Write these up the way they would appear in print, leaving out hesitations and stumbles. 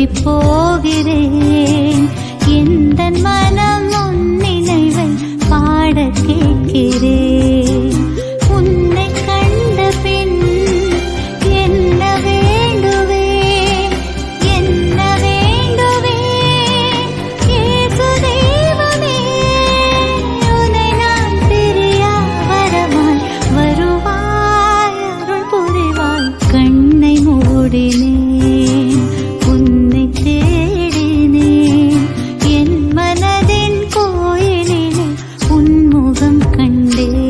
உருகி போகிறேன். எந்த மனம் உன் நினைவை பாட கேட்கிறேன். உன்னை கண்ட பின் என்ன வேண்டுவேன், என்ன வேண்டுவேன் இயேசு தெய்வமே. உன்னை நான் பிரியா வரமாய் வருவாய், அருள் புரிவாய். கண்ணை மூடினேன், உன்னை தேடினேன். என் மனதின் கோயிலிலே உன் முகம் கண்டேன்.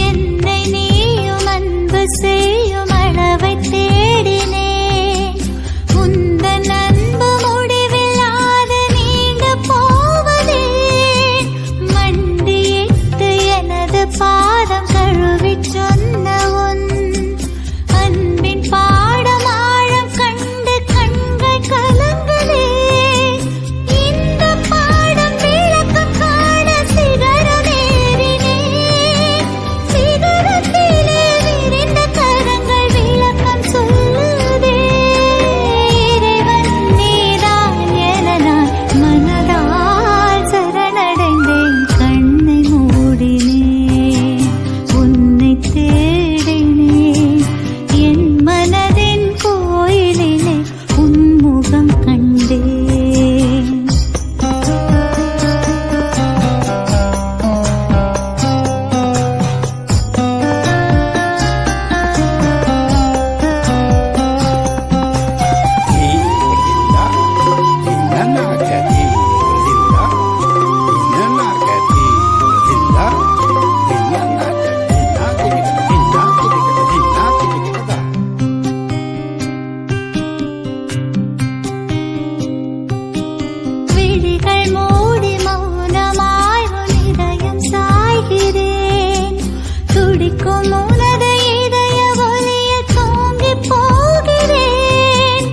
என்னை நீயும் அன்பு செய்யும் அளவை தேடினேன். உந்தன் அன்பு முடிவில்லாத நீண்டு போவதே. மண்டியிட்டு எனது பாதம் கழுவிச் சொன்ன உன் அன்பின் பாடம் ஆழம் கண்டு கண்கள் கலங்குதே. இந்த பாடம் விளக்கம் காண சிகரமேறினேன். சிகரத்திலே விரிந்த கரங்கள் விளக்கம் சொல்லுதே. இறைவன் நீதான் என நான் மனதால் சரணடைந்தேன். கண்ணை மூடினேன், உன்னை தேடினேன். என் மனதின் கோயிலிலே உன் முகம் கண்டேன். விழிகள் மூடி மௌனமாய் உன் இதயம் சாய்கிறேன். துடிக்கும் உனது இதய ஒலியில் தூங்கிப் போகிறேன்.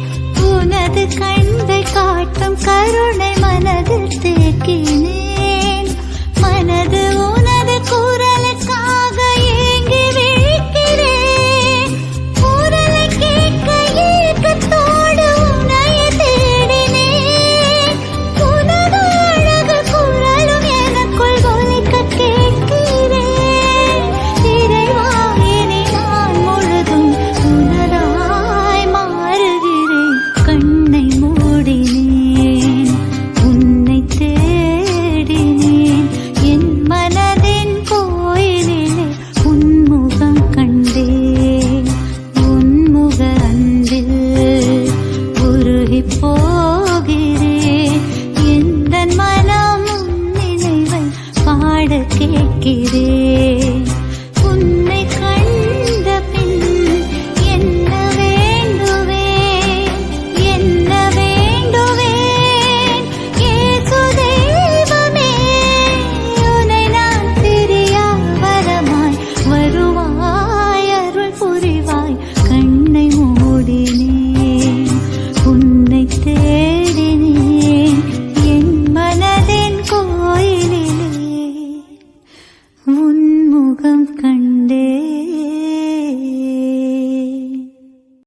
உனது கண்கள் காட்டும் கருணை மனதில் தேக்கினேன். மனது உனது குரலுக்காக ஏங்கி விழிக்கிறேன். குரலை கேட்க ஏக்கத்தோடு உன்னையே தேடினேன். உனது அழகு குரலும் எனக்குள் ஒலிக்க கேட்கிறேன். இறைவா, இனி நான் முழுதும் உனதாய் மாறுகிறேன். கண்ணை மூடினேன், உன்னை தேடினேன். என் மனதின் கோயிலிலே உன் முகம் கண்டேன். உன் முக அன்பில் உருகி போகிறேன். எந்த மனம் உன் நினைவை பாட கேட்கிறேன். உன்னை கண்ட பின் என்ன வேண்டுவேன், என்ன வேண்டுவேன் இயேசு தெய்வமே. உன்னை நான் பிரியா வரமாய் வருவாய், அருள் புரிவாய். கண்ணை மூடினேன், உன்னை தேடினேன். என் மனதின் கோயிலிலே உன் முகம் கண்டேன்.